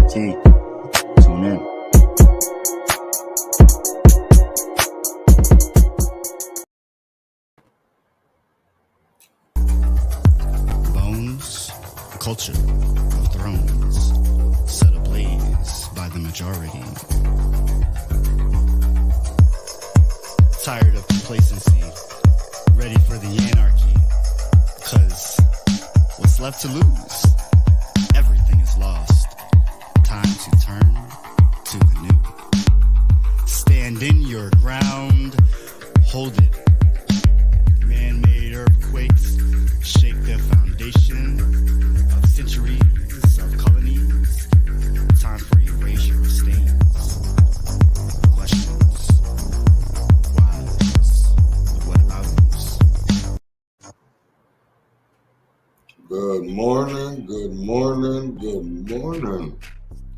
T. Tune in. Bones, culture of thrones, set ablaze by the majority. Tired of complacency, ready for the anarchy, 'cause what's left to lose? Everything is lost. Time to turn to the new. Stand in your ground, hold it. Man-made earthquakes shake the foundation of centuries of colonies. Time for erasure of stains. Questions. Whys. What abouts? Good morning, good morning, good morning.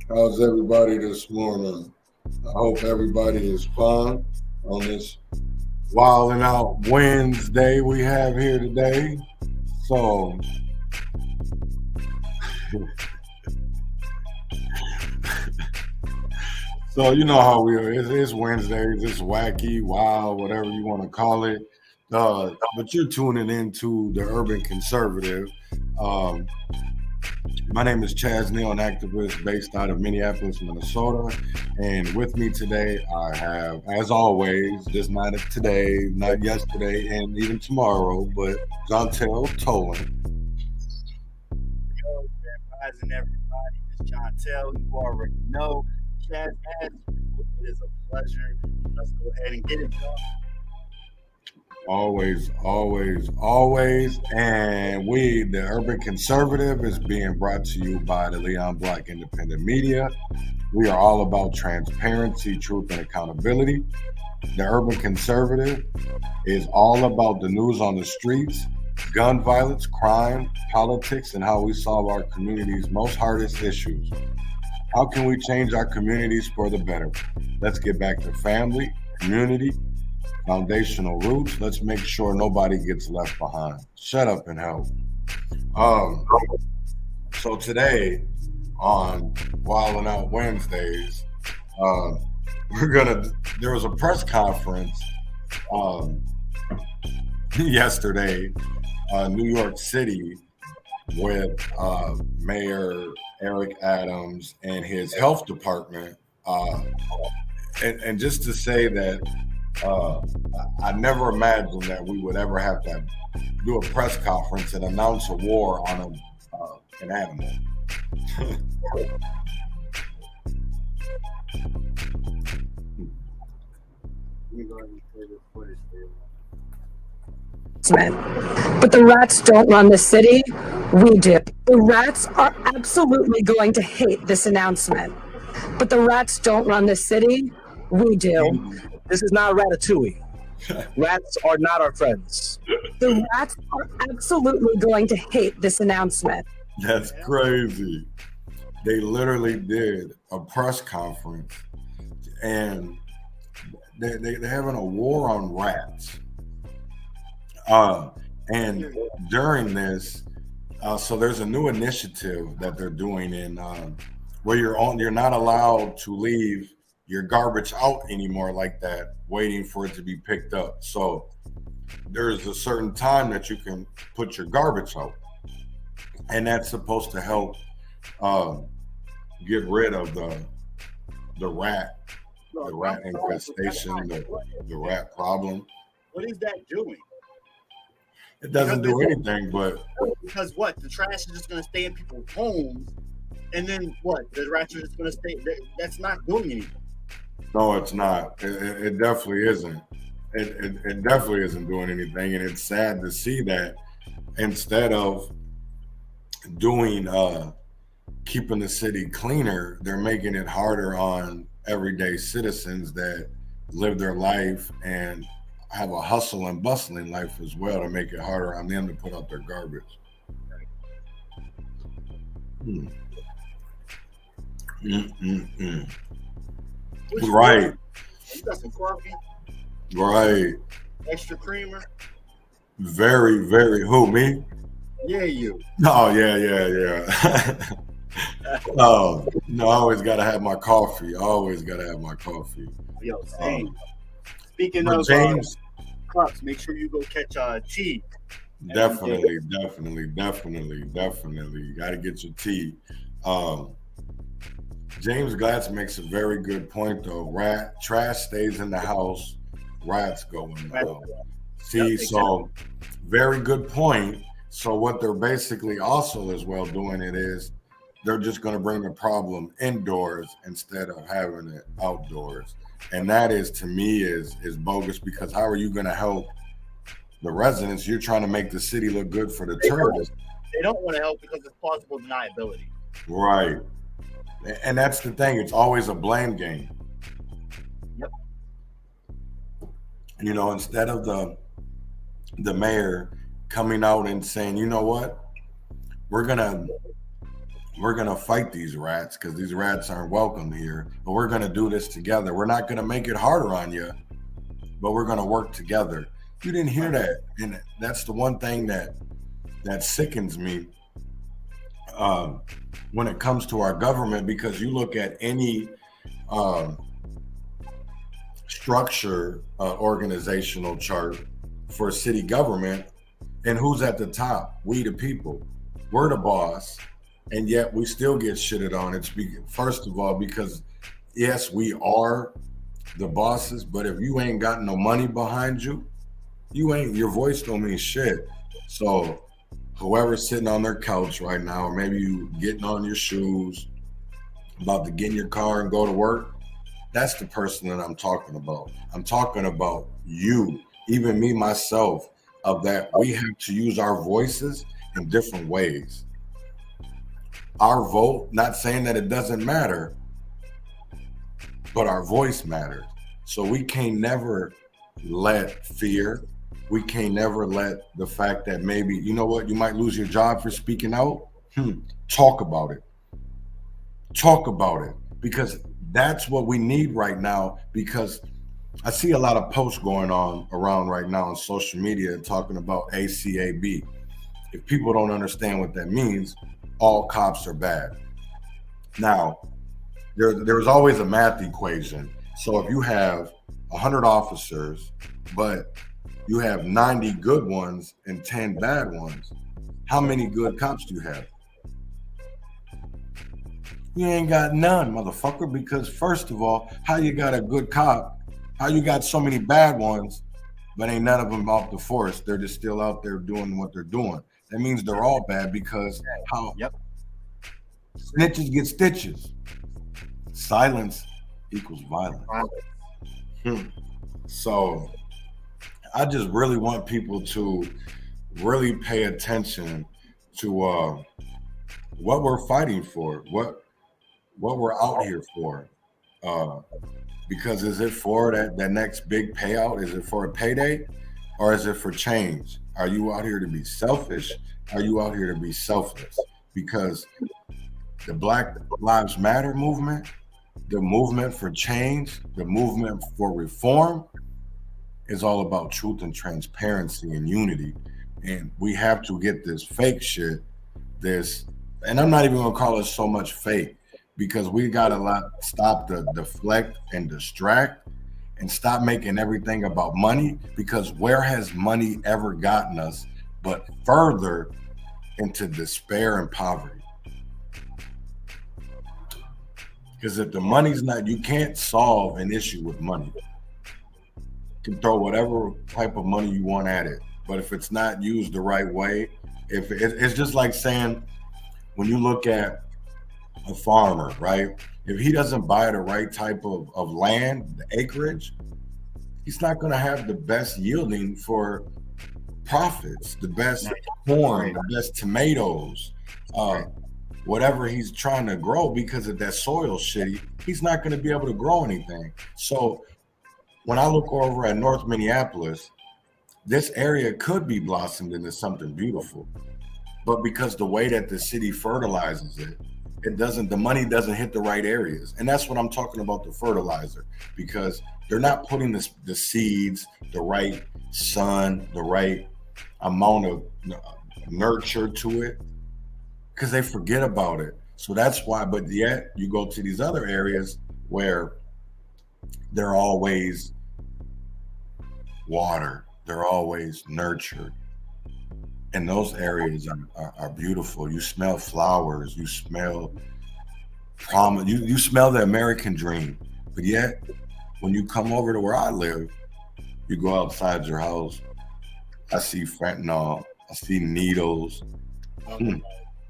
How's everybody this morning? I hope everybody is fine on this Wildin' Out Wednesday we have here today. So, you know how we are. It's Wednesdays. It's wacky, wild, whatever you want to call it. But you're tuning into the Urban Conservative. My name is Chaz Neal, an activist based out of Minneapolis, Minnesota. And with me today, I have, as always, just not today, not yesterday, and even tomorrow, but Jontel Tolan. Yo, Grand Rising, everybody. It's Jontel. You already know. Chaz, as usual, it is a pleasure. Let's go ahead and get it done. Always, always, always. And we, the Urban Conservative, is being brought to you by the Leon Black Independent Media. We are all about transparency, truth, and accountability. The Urban Conservative is all about the news on the streets, gun violence, crime, politics, and how we solve our community's most hardest issues. How can we change our communities for the better? Let's get back to family, community, foundational roots. Let's make sure nobody gets left behind. Shut up and help. So today on Wildin' Out Wednesdays, there was a press conference yesterday, New York City, with Mayor Eric Adams and his health department. And just to say that I never imagined that we would ever have to do a press conference and announce a war on an animal. But the rats don't run the city. We do. The rats are absolutely going to hate this announcement. But the rats don't run the city. We do. This is not Ratatouille. Rats are not our friends. The rats are absolutely going to hate this announcement. That's crazy. They literally did a press conference and they're having a war on rats. And during this, so there's a new initiative that they're doing in where you're not allowed to leave your garbage out anymore like that, waiting for it to be picked up. So there's a certain time that you can put your garbage out, and that's supposed to help get rid of the rat infestation, the rat problem. What is that doing? It doesn't do anything, but because what? The trash is just going to stay in people's homes, and then what? The rats are just going to stay. That's not doing anything. No, it's not. It definitely isn't. It definitely isn't doing anything, and it's sad to see that instead of doing keeping the city cleaner, they're making it harder on everyday citizens that live their life and have a hustle and bustling life as well, to make it harder on them to put out their garbage. Right. You got some coffee? Right. Extra creamer? Very, very. Who, me? Yeah, you. Oh, yeah. No, I always gotta have my coffee. Always gotta have my coffee. Yo, same. Speaking But of James, cups, make sure you go catch tea. definitely. Gotta get your tea. Um, James Glatz makes a very good point though. Trash stays in the house, rats go in the house. See, Yep, so very good point. So what they're basically also as well doing it is they're just going to bring the problem indoors instead of having it outdoors, and that is to me is bogus because how are you going to help the residents? You're trying to make the city look good for the tourists, They don't want to help because it's plausible deniability. right? And that's the thing. It's always a blame game. Yep. You know, instead of the mayor coming out and saying, you know what, we're gonna fight these rats because these rats aren't welcome here, but we're gonna do this together. We're not gonna make it harder on you, but we're gonna work together. You didn't hear that, and that's the one thing that sickens me when it comes to our government, because you look at any structure, organizational chart for city government, and who's at the top? We the people. We're the boss, and yet we still get shitted on. It's first of all because yes, we are the bosses, but if you ain't got no money behind you, your voice don't mean shit. So whoever's sitting on their couch right now, or maybe you getting on your shoes, about to get in your car and go to work, that's the person that I'm talking about. I'm talking about you, even me, myself, of that we have to use our voices in different ways. Our vote, not saying that it doesn't matter, but our voice matters. So we can't never let fear, we can't never let the fact that maybe, you know what, you might lose your job for speaking out. Talk about it. Talk about it, because that's what we need right now. Because I see a lot of posts going on around right now on social media talking about ACAB. If people don't understand what that means, all cops are bad. Now, there's always a math equation. So if you have 100 officers, but you have 90 good ones and 10 bad ones, how many good cops do you have? You ain't got none, motherfucker, because first of all, how you got a good cop? How you got so many bad ones, but ain't none of them off the force? They're just still out there doing what they're doing. That means they're all bad, because how snitches get stitches. Silence equals violence. So I just really want people to really pay attention to what we're fighting for, what we're out here for. Because is it for that next big payout? Is it for a payday, or is it for change? Are you out here to be selfish? Are you out here to be selfless? Because the Black Lives Matter movement, the movement for change, the movement for reform is all about truth and transparency and unity. And we have to get this fake shit, and I'm not even gonna call it so much fake, because we gotta stop the deflect and distract and stop making everything about money, because where has money ever gotten us but further into despair and poverty? Because if the money's not, you can't solve an issue with money. You can throw whatever type of money you want at it, but if it's not used the right way, if it's just like saying, when you look at a farmer, right? If he doesn't buy the right type of land, the acreage, he's not going to have the best yielding for profits, the best corn, the best tomatoes, whatever he's trying to grow, because if that soil's shitty, he's not going to be able to grow anything. So when I look over at North Minneapolis, this area could be blossomed into something beautiful, but because the way that the city fertilizes it, the money doesn't hit the right areas. And that's what I'm talking about, the fertilizer, because they're not putting the seeds, the right sun, the right amount of nurture to it, because they forget about it. So that's why, but yet you go to these other areas where they're always water, they're always nurtured. And those areas are beautiful. You smell flowers, you smell promise, you smell the American dream. But yet, when you come over to where I live, you go outside your house, I see fentanyl, I see needles. Hmm.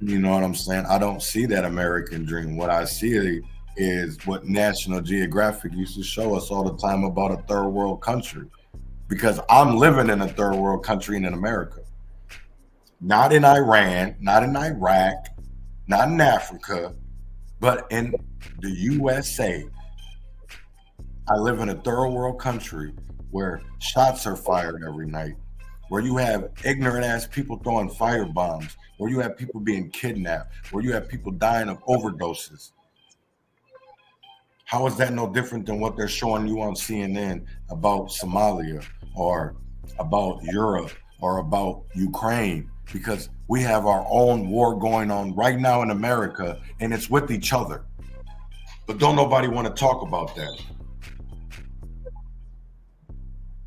You know what I'm saying? I don't see that American dream. What I see is what National Geographic used to show us all the time about a third world country. Because I'm living in a third world country and in America. Not in Iran, not in Iraq, not in Africa, but in the USA. I live in a third world country where shots are fired every night, where you have ignorant ass people throwing fire bombs, where you have people being kidnapped, where you have people dying of overdoses. How is that no different than what they're showing you on CNN about Somalia or about Europe or about Ukraine? Because we have our own war going on right now in America, and it's with each other. But don't nobody want to talk about that.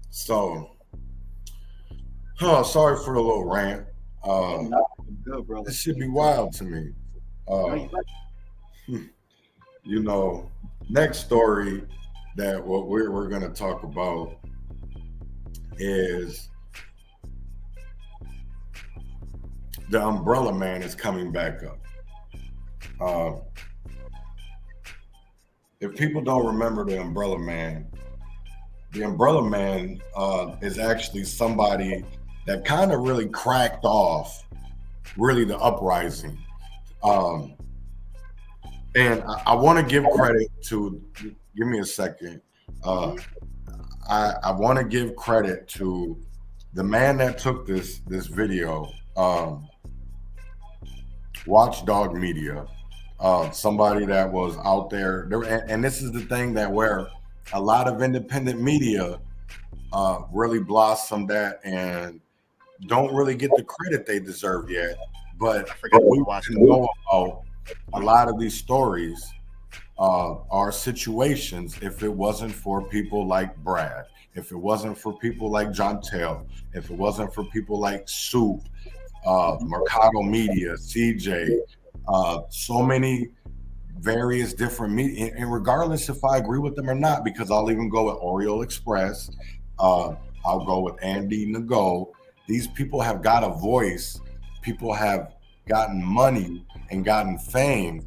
So, sorry for the little rant. Good, bro. This should be wild to me. You know, next story that what we're going to talk about is the Umbrella Man is coming back up. If people don't remember the Umbrella Man is actually somebody that kind of really cracked off really the uprising. And I want to give credit to, give me a second. I want to give credit to the man that took this video, Watchdog Media, somebody that was out there. And this is the thing that where a lot of independent media really blossomed at and don't really get the credit they deserve yet. But we know about a lot of these stories are situations if it wasn't for people like Brad, if it wasn't for people like John Tell, if it wasn't for people like Soup, Mercado Media, CJ, so many various different media, and regardless if I agree with them or not, because I'll even go with Oriole Express, I'll go with Andy Nago. These people have got a voice. People have gotten money and gotten fame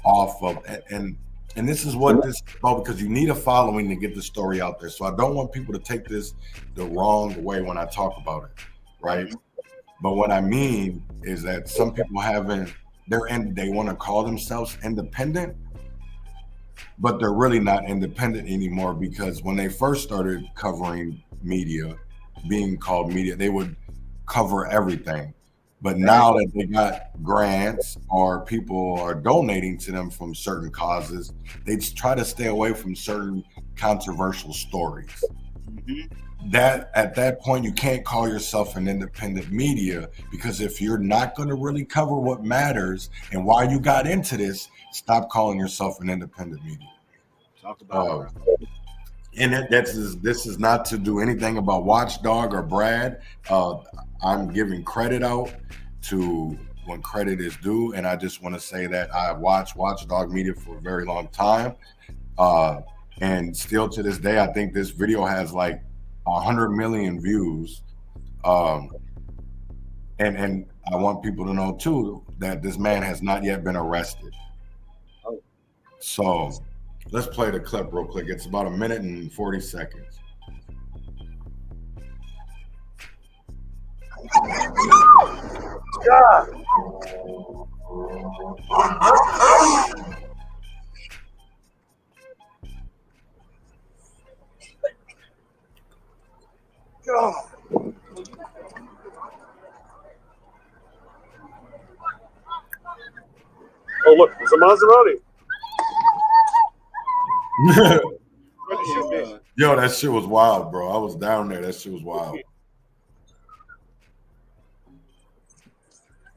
off of, and this is what this is about, because you need a following to get the story out there. So I don't want people to take this the wrong way when I talk about it, right? But what I mean is that some people they want to call themselves independent, but they're really not independent anymore, because when they first started covering media, being called media, they would cover everything. But now that they got grants or people are donating to them from certain causes, they try to stay away from certain controversial stories. That at that point, you can't call yourself an independent media, because if you're not going to really cover what matters and why you got into this, stop calling yourself an independent media. Talk about And this is not to do anything about Watchdog or Brad. I'm giving credit out to when credit is due, and I just want to say that I watched Watchdog Media for a very long time, and still to this day, I think this video has like 100 million views, and I want people to know too that this man has not yet been arrested. So let's play the clip real quick. It's about 1 minute and 40 seconds. God. God. Oh, look, it's a Maserati. Yo, that shit was wild, bro. I was down there. That shit was wild.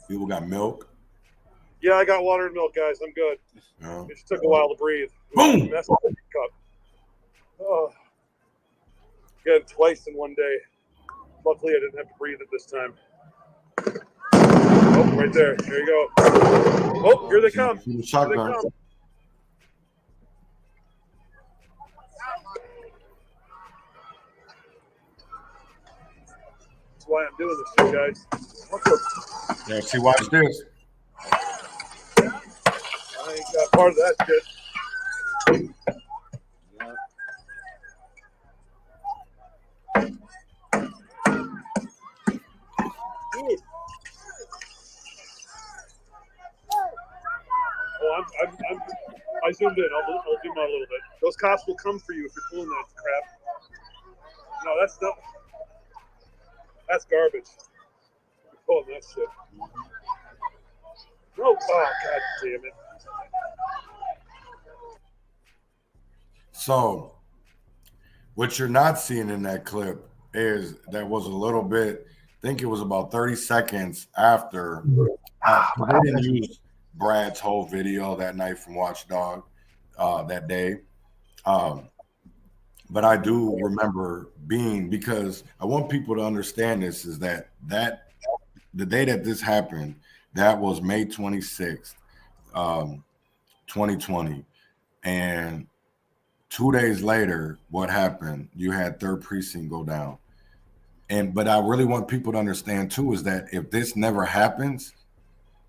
People got milk. Yeah, I got water and milk, guys. I'm good. Yeah. It just took a while to breathe. Boom! That's the cup. Oh, got it twice in one day. Luckily, I didn't have to breathe it this time. Oh, right there. There you go. Oh, here they come. See the Here they shotgun. come. That's why I'm doing this, you guys. What's up? Yeah, see, watch this. I ain't got part of that shit. Oh, I zoomed in. I'll do my little bit. Those cops will come for you if you're pulling that crap. No, that's garbage. You're pulling that shit. No, oh, god damn it. So, what you're not seeing in that clip is that was a little bit, I think it was about 30 seconds after. They didn't use Brad's whole video that night from Watchdog that day. But I do remember because I want people to understand this, is that the day that this happened, that was May 26th, 2020. And 2 days later, what happened? You had 3rd Precinct go down. But I really want people to understand too, is that if this never happens,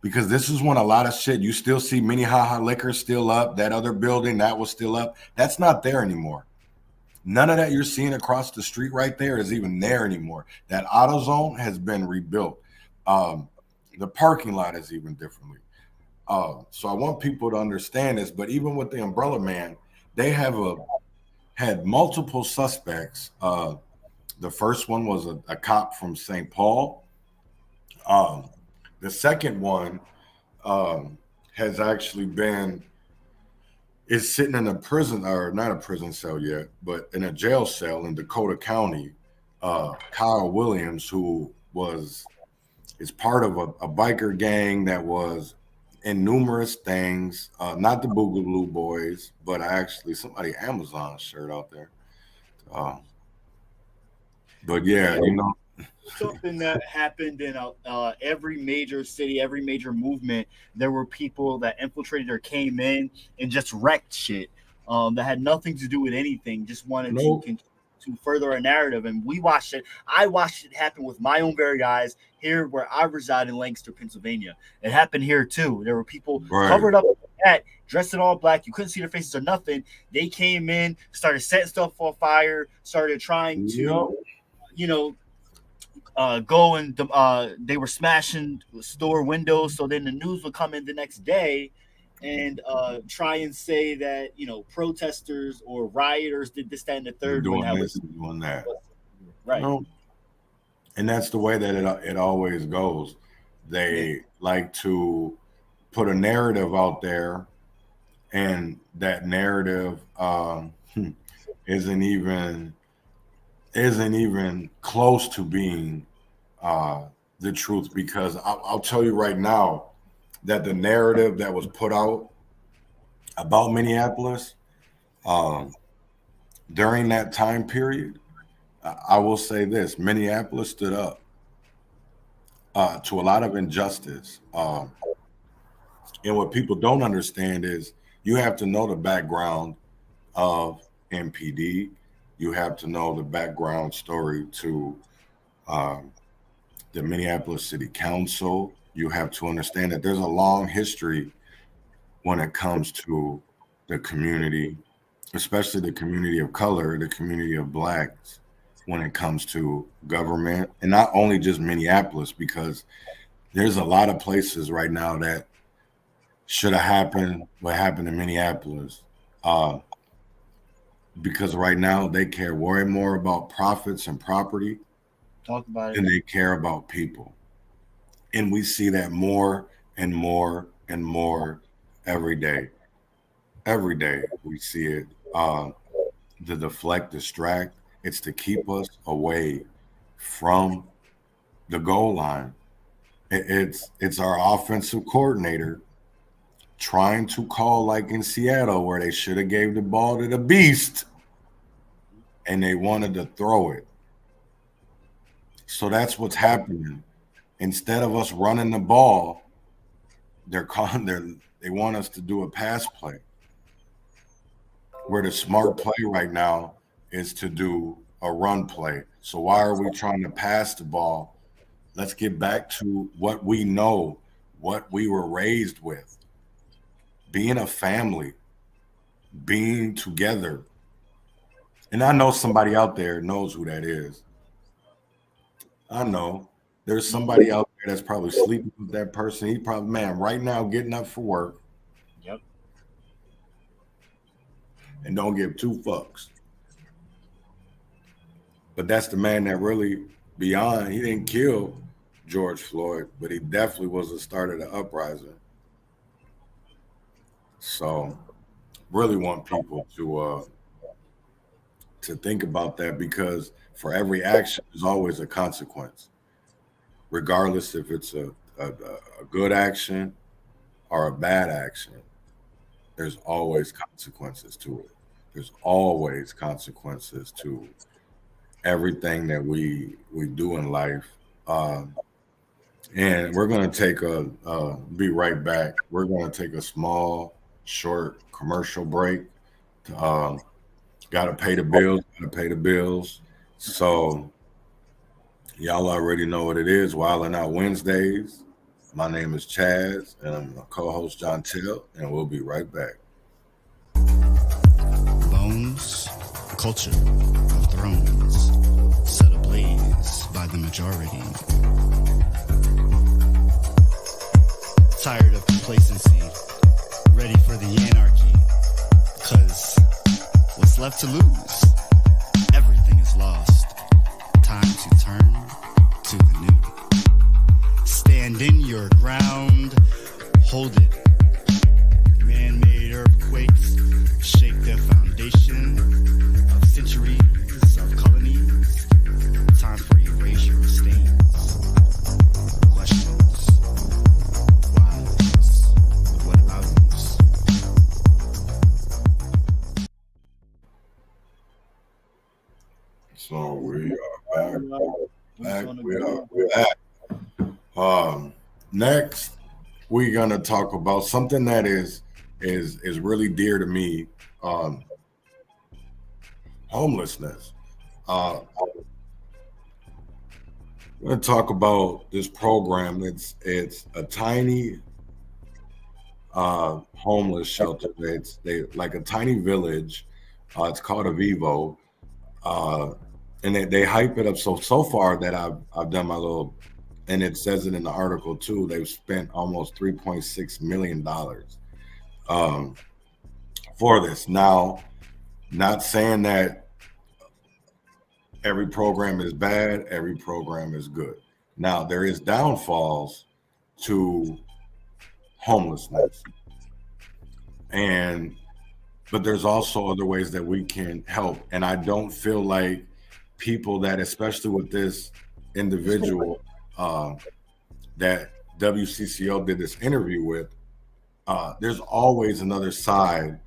because this is when a lot of shit, you still see Minnehaha Liquor still up, that other building that was still up, that's not there anymore. None of that you're seeing across the street right there is even there anymore. That AutoZone has been rebuilt. The parking lot is even differently. So I want people to understand this, but even with the Umbrella Man, they had multiple suspects. The first one was a cop from St. Paul. The second one has actually is sitting in a prison, or not a prison cell yet, but in a jail cell in Dakota County. Kyle Williams, who is part of a biker gang that was in numerous things, not the Boogaloo Boys, but actually somebody Amazon shirt out there. But yeah, something that happened in every major city, every major movement. There were people that infiltrated or came in and just wrecked shit that had nothing to do with anything. Just wanted to further a narrative, and we watched it. I watched it happen with my own very eyes here, where I reside in Lancaster, Pennsylvania. It happened here too. There were people covered up with that, dressed in all black. You couldn't see their faces or nothing. They came in, started setting stuff on fire, started trying to, go and they were smashing store windows. So then the news would come in the next day and try and say that protesters or rioters did this, that, and the third. Doing this and doing that, right? And that's the way that it always goes. They like to put a narrative out there, and that narrative isn't even close to being the truth, because I'll tell you right now that the narrative that was put out about Minneapolis during that time period, I will say this: Minneapolis stood up to a lot of injustice. And what people don't understand is you have to know the background of MPD. You have to know the background story to the Minneapolis City Council. You have to understand that there's a long history when it comes to the community, especially the community of color, the community of blacks, when it comes to government, and not only just Minneapolis, because there's a lot of places right now that should have happened what happened in Minneapolis, because right now they care way more about profits and property than they care about people. And we see that more and more and more every day. Every day we see it. The deflect, distract, it's to keep us away from the goal line. It's our offensive coordinator trying to call like in Seattle where they should have gave the ball to the beast and they wanted to throw it. So that's what's happening. Instead of us running the ball, they want us to do a pass play. Where the smart play right now is to do a run play. So why are we trying to pass the ball? Let's get back to what we know, what we were raised with. Being a family, being together. And I know somebody out there knows who that is. I know there's somebody out there that's probably sleeping with that person. He probably, man, right now getting up for work. Yep. And don't give two fucks. But that's the man that really, beyond, he didn't kill George Floyd, but he definitely was the start of the uprising. So really want people to think about that, because for every action, there's always a consequence. Regardless if it's a good action or a bad action, there's always consequences to it. There's always consequences to everything that we do in life. And we're going to be right back. We're going to take a small, short commercial break. Got to pay the bills. So y'all already know what it is. Wildin' Out Wednesdays. My name is Chaz, and I'm my co-host John Till, and we'll be right back. Bones, culture of thrones, set ablaze by the majority. Tired of complacency, ready for the anarchy, 'cause what's left to lose? Everything is lost. Time to turn to the new. Stand in your ground, hold it. Man-made earthquakes shake the foundation of centuries of colonies. Time for erasure of stains. Questions. Whys. What about us? So we are back. We're back. Next, we're gonna talk about something that is really dear to me. Homelessness. We're gonna talk about this program. It's a tiny homeless shelter. They like a tiny village. It's called Avivo. And they hype it up so far that I've done my little, and it says it in the article too. They've spent almost $3.6 million for this. Now, not saying that every program is bad, every program is good. Now, there is downfalls to homelessness, but there's also other ways that we can help. And I don't feel like people that, especially with this individual that WCCO did this interview with, there's always another side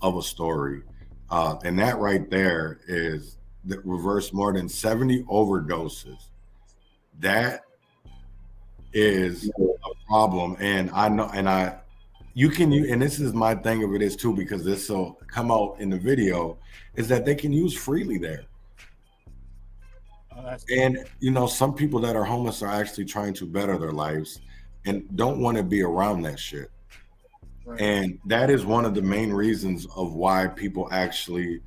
of a story. And that right there is that reversed more than 70 overdoses. That is a problem. And I know, and you can use, and this is my thing of it is too, because this will come out in the video, is that they can use freely there. And some people that are homeless are actually trying to better their lives and don't want to be around that shit. Right. And that is one of the main reasons of why people actually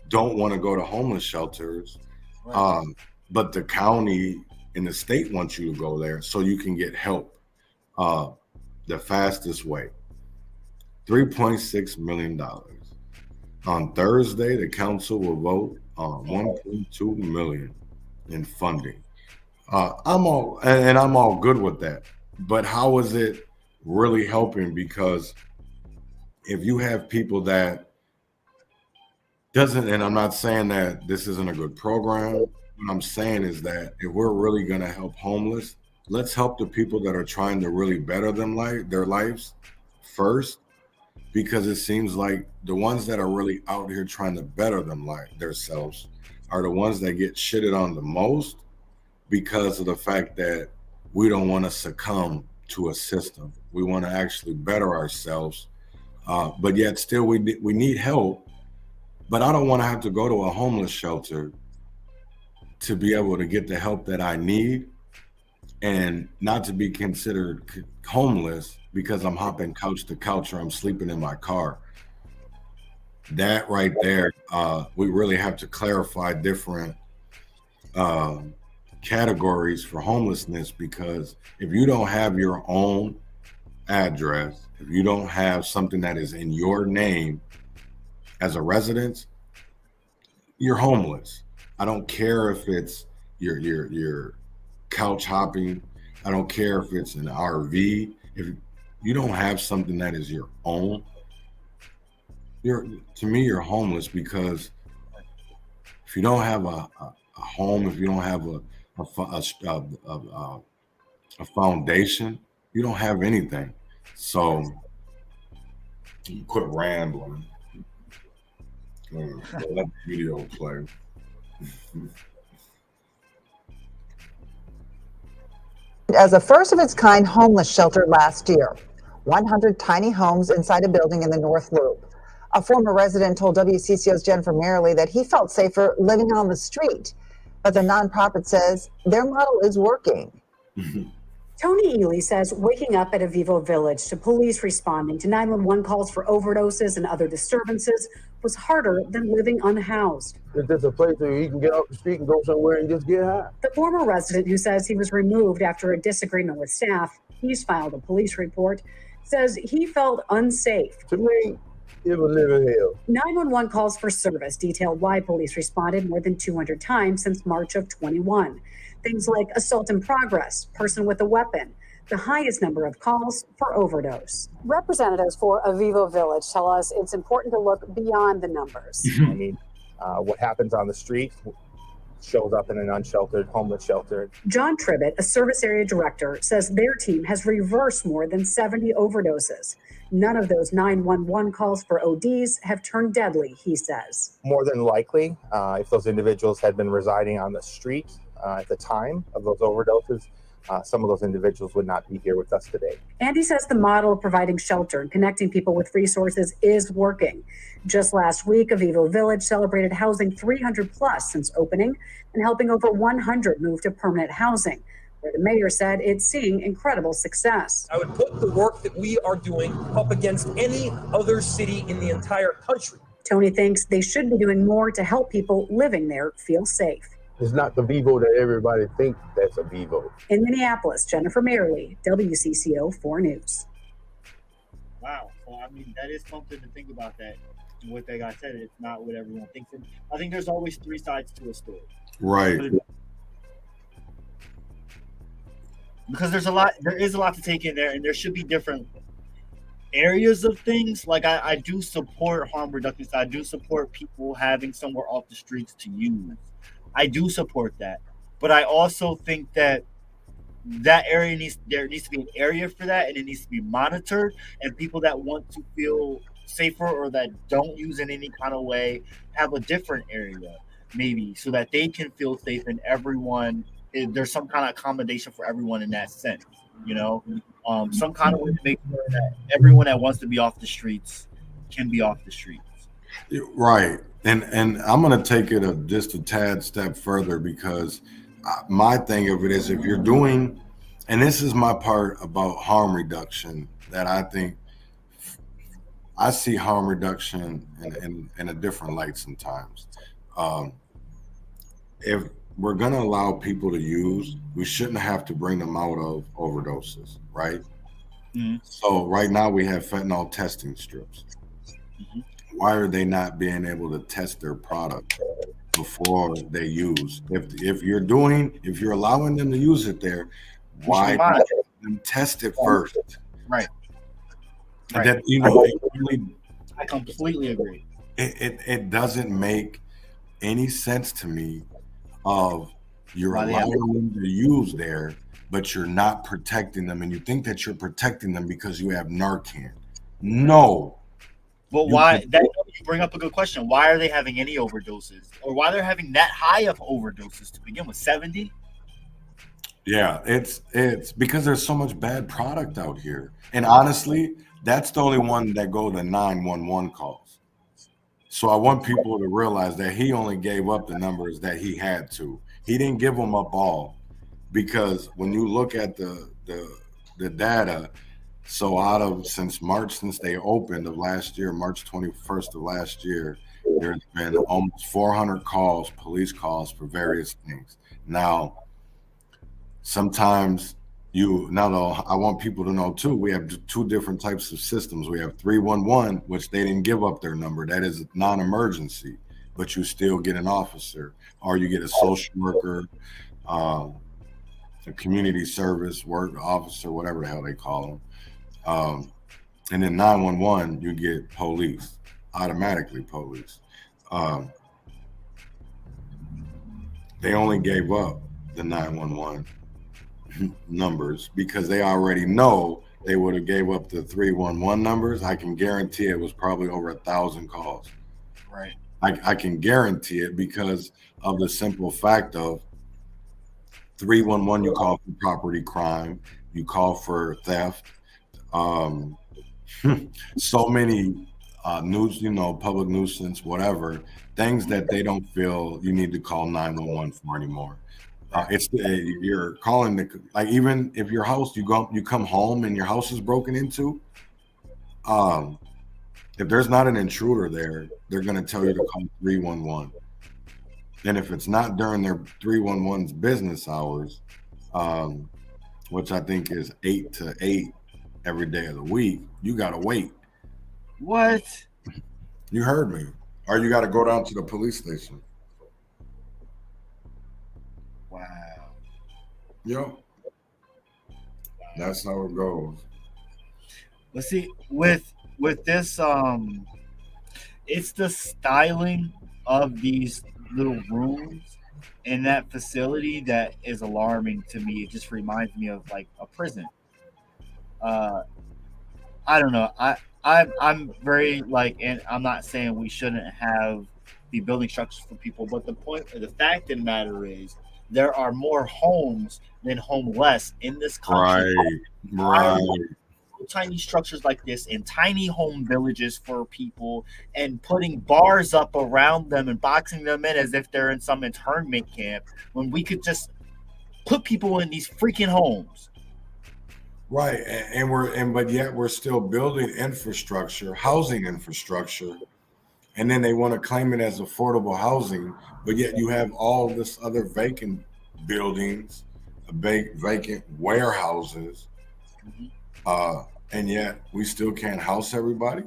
don't want to go to homeless shelters. Right. But the county and the state wants you to go there so you can get help the fastest way. $3.6 million. On Thursday, the council will vote on $1.2 million in funding. I'm all good with that. But how is it really helping? Because if you have people that doesn't, and I'm not saying that this isn't a good program, what I'm saying is that if we're really going to help homeless, let's help the people that are trying to really better their lives first, because it seems like the ones that are really out here trying to better themselves are the ones that get shitted on the most because of the fact that we don't want to succumb to a system. We want to actually better ourselves, but yet still we need help. But I don't want to have to go to a homeless shelter to be able to get the help that I need, and not to be considered homeless because I'm hopping couch to couch or I'm sleeping in my car. That right there, we really have to clarify different categories for homelessness, because if you don't have your own address, if you don't have something that is in your name as a residence, you're homeless. I don't care if it's your couch hopping. I don't care if it's an RV. If you don't have something that is your own, to me you're homeless, because if you don't have a home, if you don't have a foundation, you don't have anything. So quit rambling. Let the video play. As a first of its kind homeless shelter last year, 100 tiny homes inside a building in the North Loop. A former resident told WCCO's Jennifer Merrily that he felt safer living on the street, but the nonprofit says their model is working. Tony Ely says waking up at Avivo Village to police responding to 911 calls for overdoses and other disturbances was harder than living unhoused. If there's a place where you can get off the street and go somewhere and just get high. The former resident, who says he was removed after a disagreement with staff, he's filed a police report, says he felt unsafe. To me, it was living hell. 911 calls for service detailed why police responded more than 200 times since March of 21. Things like assault in progress, person with a weapon, the highest number of calls for overdose. Representatives for Avivo Village tell us it's important to look beyond the numbers. I mean, what happens on the street shows up in an unsheltered homeless shelter. John Tribbett, a service area director, says their team has reversed more than 70 overdoses. None of those 911 calls for ODs have turned deadly, he says. More than likely, if those individuals had been residing on the street at the time of those overdoses, some of those individuals would not be here with us today. And he says the model of providing shelter and connecting people with resources is working. Just last week, Avivo Village celebrated housing 300 plus since opening and helping over 100 move to permanent housing, where the mayor said it's seeing incredible success. I would put the work that we are doing up against any other city in the entire country. Tony thinks they should be doing more to help people living there feel safe. It's not the Vivo that everybody thinks that's a Vivo. In Minneapolis, Jennifer Merrily, WCCO 4 News. Wow. So, I mean, that is something to think about, that what they got said, it's not what everyone thinks. And I think there's always three sides to a story. Right. Because there is a lot to take in there, and there should be different areas of things. Like I do support harm reduction. I do support people having somewhere off the streets to use. I do support that, but I also think that area there needs to be an area for that, and it needs to be monitored. And people that want to feel safer or that don't use in any kind of way have a different area, maybe, so that they can feel safe, and everyone, there's some kind of accommodation for everyone in that sense. You know, some kind of way to make sure that everyone that wants to be off the streets can be off the streets. Right. And I'm going to take it just a tad step further, because my thing of it is, if you're doing, and this is my part about harm reduction, that I think I see harm reduction in a different light sometimes. If we're going to allow people to use, we shouldn't have to bring them out of overdoses, right? Mm-hmm. So right now we have fentanyl testing strips. Mm-hmm. Why are they not being able to test their product before they use? If you're allowing them to use it there, why not let them test it first? Right. And that, I completely agree. It doesn't make any sense to me of you're allowing them to use there, but you're not protecting them, and you think that you're protecting them because you have Narcan. No, But why? That you bring up a good question. Why are they having any overdoses, or why they're having that high of overdoses to begin with? 70. Yeah, it's because there's so much bad product out here, and honestly, that's the only one that go to 911 calls. So I want people to realize that he only gave up the numbers that he had to. He didn't give them up all, because when you look at the data, so out of since they opened of last year, March 21st of last year, there's been almost 400 calls, police calls for various things. Now, sometimes I want people to know too, we have two different types of systems. We have 311, which they didn't give up their number. That is non-emergency, but you still get an officer, or you get a social worker, a community service work officer, whatever the hell they call them. And then 911, you get police, automatically police. They only gave up the 911 numbers because they already know they would have gave up the 311 numbers. I can guarantee it was probably over 1,000 calls. Right. I can guarantee it because of the simple fact of 311, you call for property crime, you call for theft, so many public nuisance, whatever, things that they don't feel you need to call 911 for anymore. You're calling like, even if your house, you come home and your house is broken into, if there's not an intruder there, they're going to tell you to call 311. And if it's not during their 311's business hours, which I think is 8 to 8 every day of the week, you got to wait. What? You heard me. Or you got to go down to the police station. Wow. Yep. That's how it goes. Let's see, with this, it's the styling of these little rooms in that facility that is alarming to me. It just reminds me of like a prison. I don't know. I'm very and I'm not saying we shouldn't have the building structures for people, but the fact of the matter is, there are more homes than homeless in this country. Right. Tiny structures like this in tiny home villages for people, and putting bars up around them and boxing them in as if they're in some internment camp, when we could just put people in these freaking homes. Right. But yet we're still building infrastructure, housing infrastructure, and then they want to claim it as affordable housing, but yet you have all this other vacant buildings, vacant warehouses, and yet we still can't house everybody.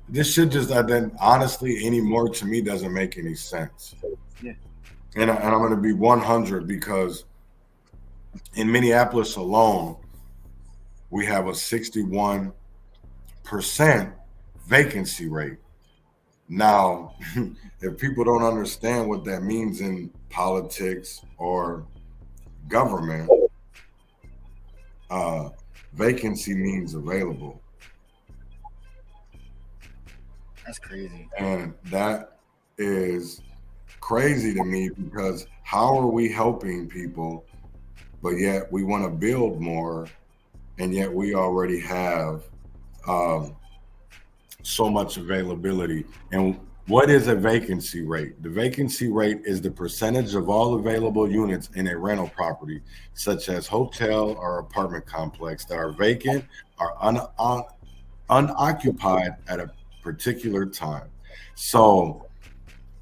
This should just, then honestly, anymore, to me, doesn't make any sense. Yeah. And I'm going to be 100, because in Minneapolis alone, we have a 61% vacancy rate. Now, if people don't understand what that means in politics or government, vacancy means available. That's crazy. And that is crazy to me, because how are we helping people, but yet we want to build more, and yet we already have so much availability. And what is a vacancy rate? The vacancy rate is the percentage of all available units in a rental property, such as hotel or apartment complex, that are vacant or unoccupied at a particular time. So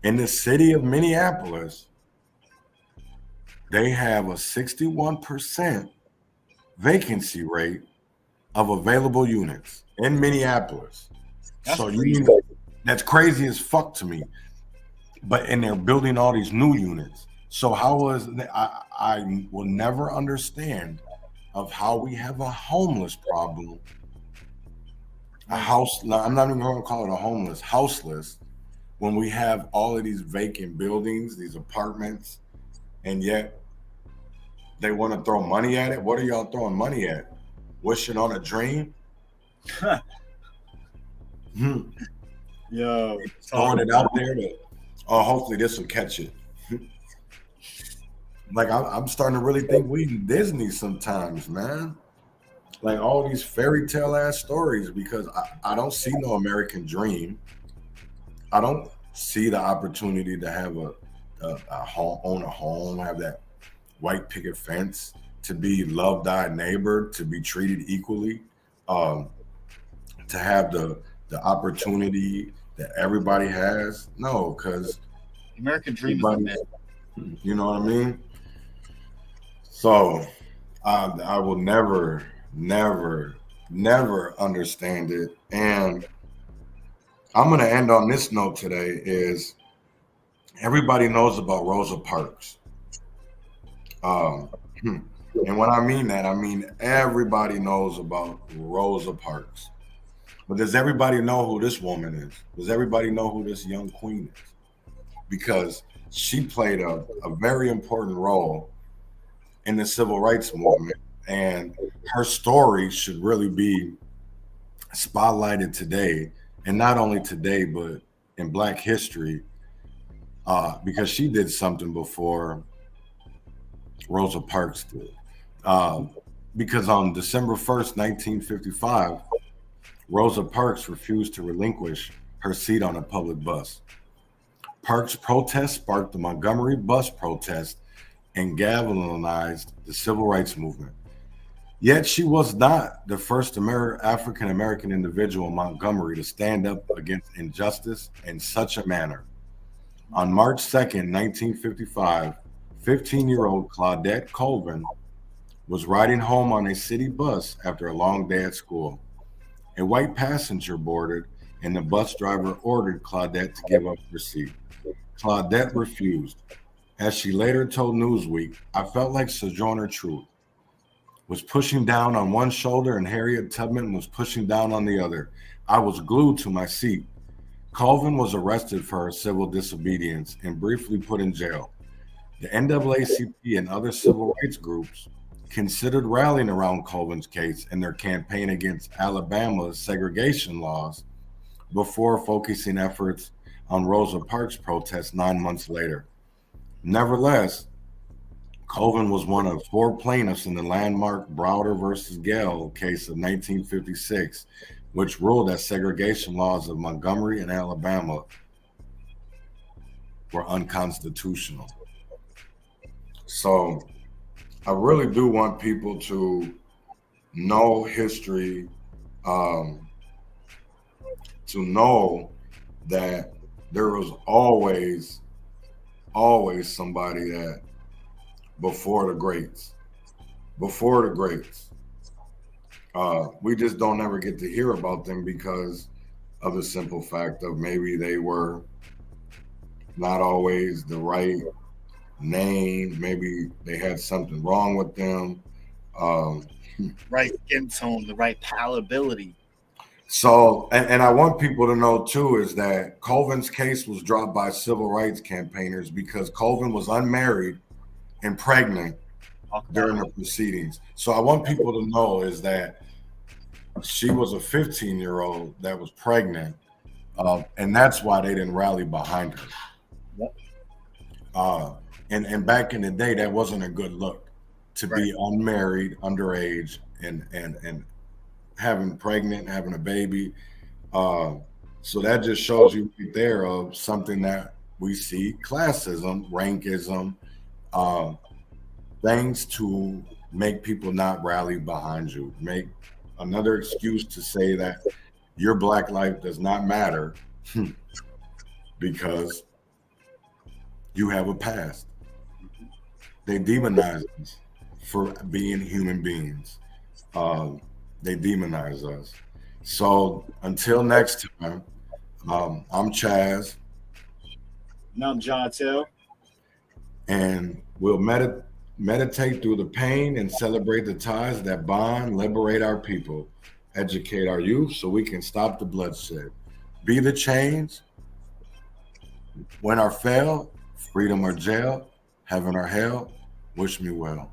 in the city of Minneapolis, they have a 61% vacancy rate of available units in Minneapolis. That's crazy as fuck to me. And they're building all these new units. So I will never understand of how we have a homeless problem. I'm not even going to call it a homeless, houseless, when we have all of these vacant buildings, these apartments, and yet they want to throw money at it. What are y'all throwing money at? Wishing on a dream? Yo, Throwing it out there to, oh, hopefully this will catch it. Like I'm starting to really think we in Disney sometimes, man. Like all these fairy tale ass stories, because I don't see no American dream. I don't see the opportunity to have a home, own a home, have that white picket fence, to be loved thy neighbor, to be treated equally, to have the opportunity that everybody has. No, because the American dream is a myth. you know what I mean? So I will never understand it. And I'm going to end on this note today is everybody knows about Rosa Parks. And when I mean that, I mean everybody knows about Rosa Parks. But does everybody know who this woman is? Does everybody know who this young queen is? Because she played a very important role in the civil rights movement. And her story should really be spotlighted today. And not only today, but in Black history, because she did something before Rosa Parks did. Because on December 1st, 1955, Rosa Parks refused to relinquish her seat on a public bus. Parks' protest sparked the Montgomery bus protest and galvanized the civil rights movement. Yet she was not the first African-American individual in Montgomery to stand up against injustice in such a manner. On March 2nd, 1955, 15-year-old Claudette Colvin was riding home on a city bus after a long day at school. A white passenger boarded, and the bus driver ordered Claudette to give up her seat. Claudette refused. As she later told Newsweek, "I felt like Sojourner Truth was pushing down on one shoulder and Harriet Tubman was pushing down on the other. I was glued to my seat." Colvin was arrested for her civil disobedience and briefly put in jail. The NAACP and other civil rights groups considered rallying around Colvin's case in their campaign against Alabama's segregation laws before focusing efforts on Rosa Parks' protests 9 months later. Nevertheless, Colvin was one of 4 plaintiffs in the landmark Browder versus Gale case of 1956, which ruled that segregation laws of Montgomery and Alabama were unconstitutional. So I really do want people to know history, to know that there was always somebody that before the greats, we just don't ever get to hear about them because of the simple fact of maybe they were not always the right name, maybe they had something wrong with them. Right skin tone, the right palatability. So, and I want people to know too, is that Colvin's case was dropped by civil rights campaigners because Colvin was unmarried and pregnant during the proceedings. So I want people to know is that she was a 15-year-old that was pregnant, and that's why they didn't rally behind her. And back in the day, that wasn't a good look to be unmarried, underage, and having a baby. So that just shows you right there of something that we see: classism, rankism, things to make people not rally behind you, make another excuse to say that your Black life does not matter because you have a past. They demonize us for being human beings. They demonize us. So until next time, I'm Chaz. And I'm John Till. And we'll meditate through the pain and celebrate the ties that bond, liberate our people, educate our youth so we can stop the bloodshed. Be the change. Win or fail, freedom or jail, heaven or hell, wish me well.